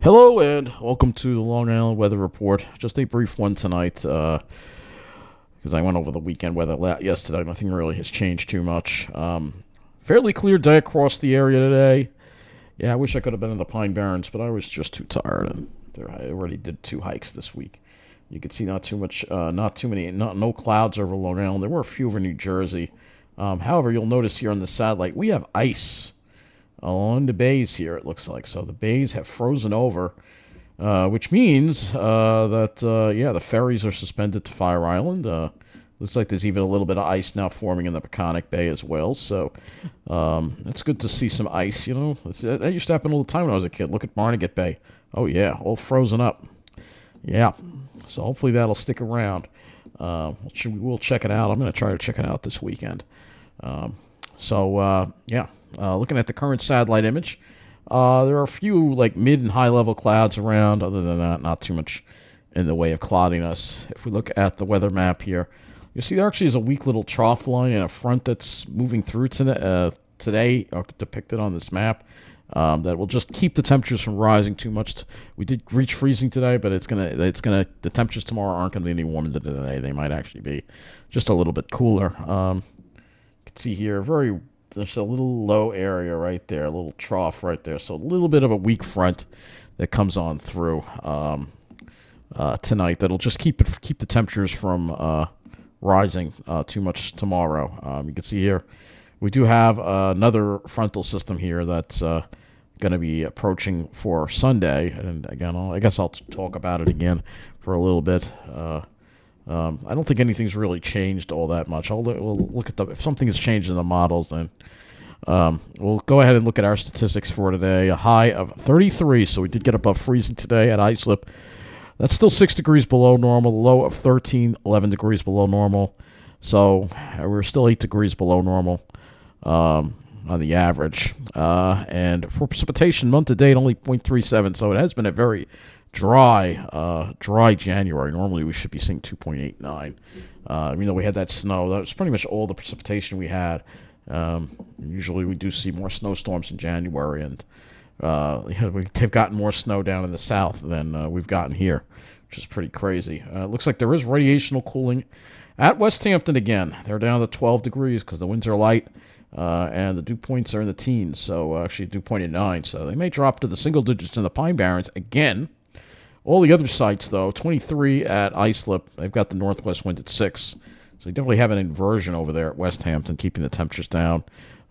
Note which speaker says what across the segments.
Speaker 1: Hello and welcome to the Long Island Weather Report. Just a brief one tonight because I went over the weekend weather yesterday. Nothing really has changed too much. Fairly clear day across the area today. Yeah, I wish I could have been in the Pine Barrens, but I was just too tired. And I already did 2 hikes this week. You could see not too much, not too many, no clouds over Long Island. There were a few over New Jersey. However, you'll notice here on the satellite we have ice along the bays here, it looks like. So the bays have frozen over, which means that the ferries are suspended to Fire Island. Looks like there's even a little bit of ice now forming in the Peconic Bay as well. So it's good to see some ice. That used to happen all the time when I was a kid. Look at Barnegat Bay. Oh, yeah, all frozen up. Yeah, so hopefully that'll stick around. We'll check it out. I'm going to try to check it out this weekend. Looking at the current satellite image, there are a few like mid and high level clouds around. Other than that, not too much in the way of cloudiness. If we look at the weather map here, you see there actually is a weak little trough line and a front that's moving through today, depicted on this map. That will just keep the temperatures from rising too much. We did reach freezing today, but the temperatures tomorrow aren't gonna be any warmer than today. They might actually be just a little bit cooler. You can see here, there's a little low area right there, a little trough right there. So a little bit of a weak front that comes on through tonight. That'll just keep the temperatures from rising too much tomorrow. You can see here, we do have another frontal system here that's going to be approaching for Sunday. And again, I guess I'll talk about it again for a little bit. I don't think anything's really changed all that much. We'll look at if something has changed in the models, then we'll go ahead and look at our statistics for today. A high of 33, so we did get above freezing today at Islip. That's still 6 degrees below normal. Low of 13, 11 degrees below normal. So we're still 8 degrees below normal on the average. And for precipitation, month to date, only 0.37. So it has been a very dry January. Normally we should be seeing 2.89. Even though we had that snow, that was pretty much all the precipitation we had. Usually we do see more snowstorms in January, and we've gotten more snow down in the south than we've gotten here, which is pretty crazy. It looks like there is radiational cooling at West Hampton again. They're down to 12 degrees because the winds are light, and the dew points are in the teens, so actually dew point at 9, so they may drop to the single digits in the Pine Barrens again. All the other sites, though, 23 at Islip, they've got the northwest wind at 6. So you definitely have an inversion over there at West Hampton, keeping the temperatures down.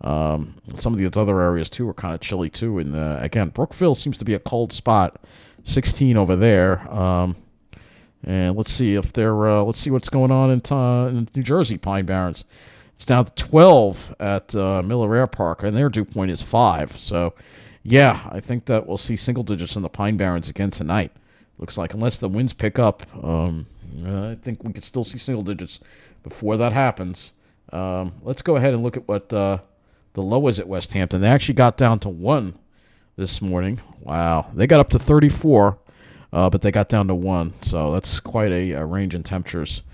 Speaker 1: Some of these other areas, too, are kind of chilly, too. And, again, Brookville seems to be a cold spot, 16 over there. And let's see what's going on in New Jersey, Pine Barrens. It's down to 12 at Miller Air Park, and their dew point is 5. So, yeah, I think that we'll see single digits in the Pine Barrens again tonight. Looks like, unless the winds pick up, I think we could still see single digits before that happens. Let's go ahead and look at what the low is at West Hampton. They actually got down to 1 this morning. Wow. They got up to 34, but they got down to 1. So that's quite a range in temperatures.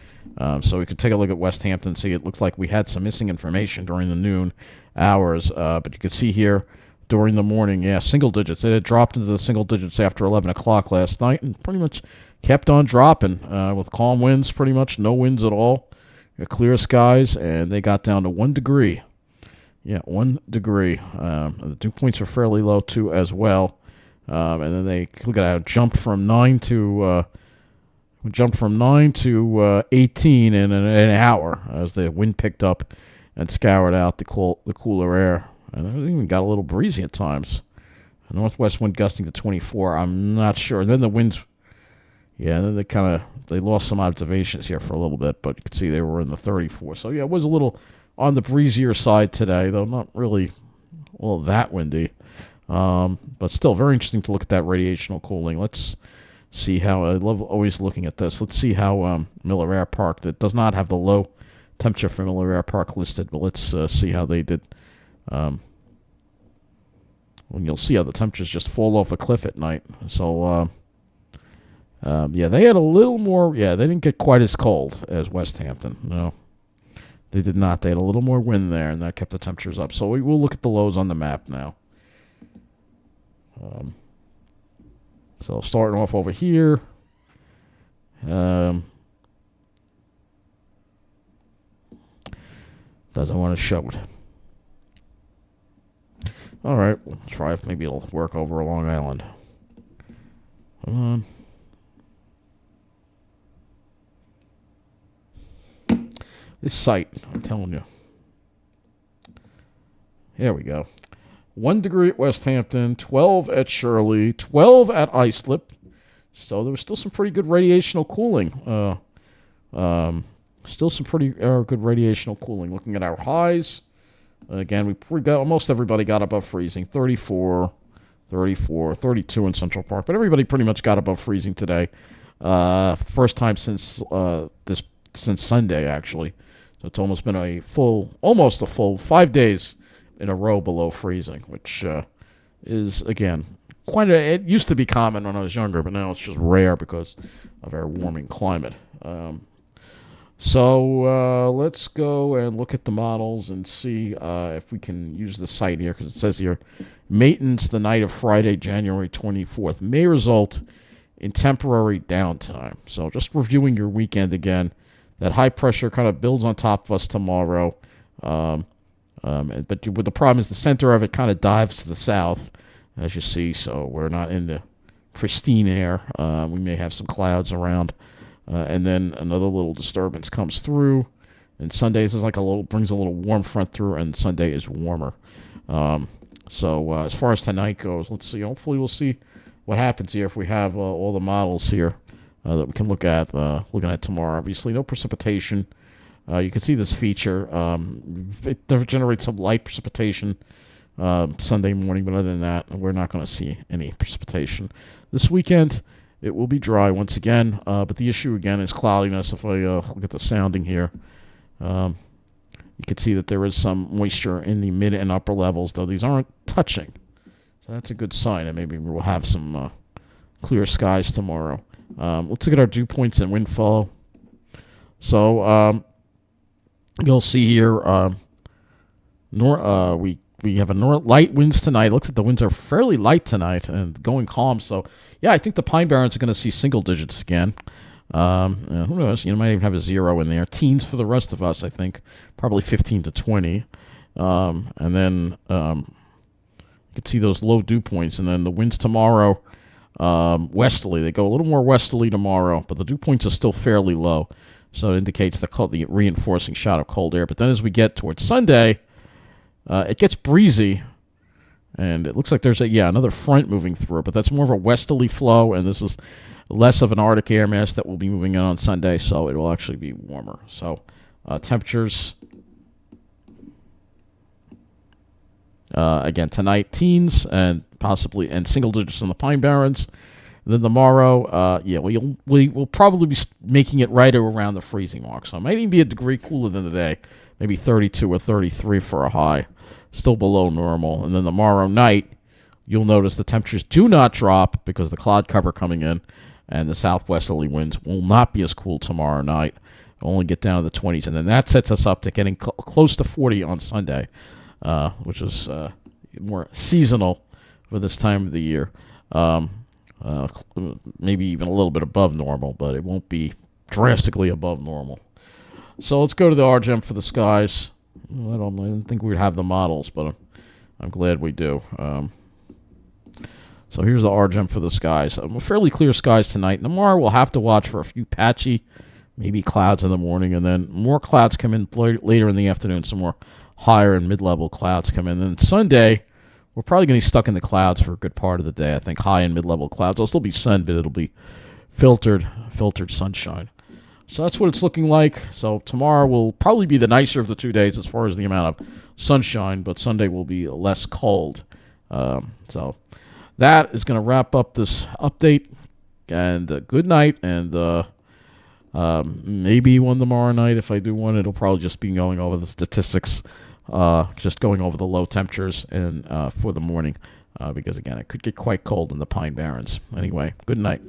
Speaker 1: So we could take a look at West Hampton and see. It looks like we had some missing information during the noon hours. But you can see here, during the morning, single digits. It had dropped into the single digits after 11 o'clock last night and pretty much kept on dropping with calm winds, pretty much no winds at all. Clear skies, and they got down to 1 degree. 1 degree. The dew points are fairly low, too, as well. And then they, look at that, jumped from 9 to 18 in an hour as the wind picked up and scoured out the cooler air. And it even got a little breezy at times. The northwest wind gusting to 24. I'm not sure. And then the winds, then they lost some observations here for a little bit, but you can see they were in the 34. So, it was a little on the breezier side today, though not really all that windy. But still very interesting to look at that radiational cooling. Let's see how, I love always looking at this. Let's see how Miller Air Park, that does not have the low temperature for Miller Air Park listed, but let's see how they did. When you'll see how the temperatures just fall off a cliff at night. So, they had a little more, they didn't get quite as cold as West Hampton. No, they did not. They had a little more wind there, and that kept the temperatures up. So we will look at the lows on the map now. So starting off over here. Doesn't want to show it. All right, we'll try if maybe it'll work over Long Island. Come on. This site, I'm telling you. There we go. 1 degree at West Hampton, 12 at Shirley, 12 at Islip. So there was still some pretty good radiational cooling. Still some pretty good radiational cooling. Looking at our highs, again, we got almost everybody got above freezing. 34, 34, 32 in Central Park, but everybody pretty much got above freezing today. First time since Sunday, actually. So it's almost been almost a full 5 days in a row below freezing, which is, again, it used to be common when I was younger, but now it's just rare because of our warming climate. So let's go and look at the models and see if we can use the site here, because it says here, maintenance the night of Friday, January 24th, may result in temporary downtime. So just reviewing your weekend again, that high pressure kind of builds on top of us tomorrow. But the problem is the center of it kind of dives to the south, as you see, so we're not in the pristine air. We may have some clouds around. And then another little disturbance comes through, and Sundays is brings a little warm front through, and Sunday is warmer. So as far as tonight goes, let's see. Hopefully we'll see what happens here if we have all the models here that we can look at. Looking at tomorrow, obviously no precipitation. You can see this feature. It generates some light precipitation Sunday morning, but other than that, we're not going to see any precipitation this weekend. It will be dry once again, but the issue again is cloudiness. If I look at the sounding here, you can see that there is some moisture in the mid and upper levels, though these aren't touching. So that's a good sign, and maybe we'll have some clear skies tomorrow. Let's look at our dew points and wind flow. So you'll see here, we have light winds tonight. It looks like the winds are fairly light tonight and going calm. So, yeah, I think the Pine Barrens are going to see single digits again. Who knows? You might even have a 0 in there. Teens for the rest of us, I think. Probably 15 to 20. And then you can see those low dew points. And then the winds tomorrow, westerly. They go a little more westerly tomorrow, but the dew points are still fairly low. So it indicates the reinforcing shot of cold air. But then as we get towards Sunday, it gets breezy, and it looks like there's another front moving through it, but that's more of a westerly flow, and this is less of an Arctic air mass that will be moving in on Sunday, so it will actually be warmer. So temperatures, again, tonight, teens, and single digits on the Pine Barrens. And then tomorrow, we'll probably be making it right around the freezing mark, so it might even be a degree cooler than today. Maybe 32 or 33 for a high, still below normal. And then tomorrow night, you'll notice the temperatures do not drop because the cloud cover coming in and the southwesterly winds will not be as cool tomorrow night. It'll only get down to the 20s. And then that sets us up to getting close to 40 on Sunday, which is more seasonal for this time of the year. Maybe even a little bit above normal, but it won't be drastically above normal. So let's go to the RGEM for the skies. I didn't think we'd have the models, but I'm glad we do. So here's the RGEM for the skies. Fairly clear skies tonight. Tomorrow we'll have to watch for a few patchy, maybe clouds in the morning, and then more clouds come in later in the afternoon. Some more higher and mid-level clouds come in. And then Sunday, we're probably going to be stuck in the clouds for a good part of the day. I think high and mid-level clouds. It'll still be sun, but it'll be filtered sunshine. So that's what it's looking like. So tomorrow will probably be the nicer of the 2 days as far as the amount of sunshine, but Sunday will be less cold. So that is going to wrap up this update. And good night. And maybe one tomorrow night. If I do one, it'll probably just be going over the statistics, just going over the low temperatures and for the morning, because again, it could get quite cold in the Pine Barrens. Anyway, good night.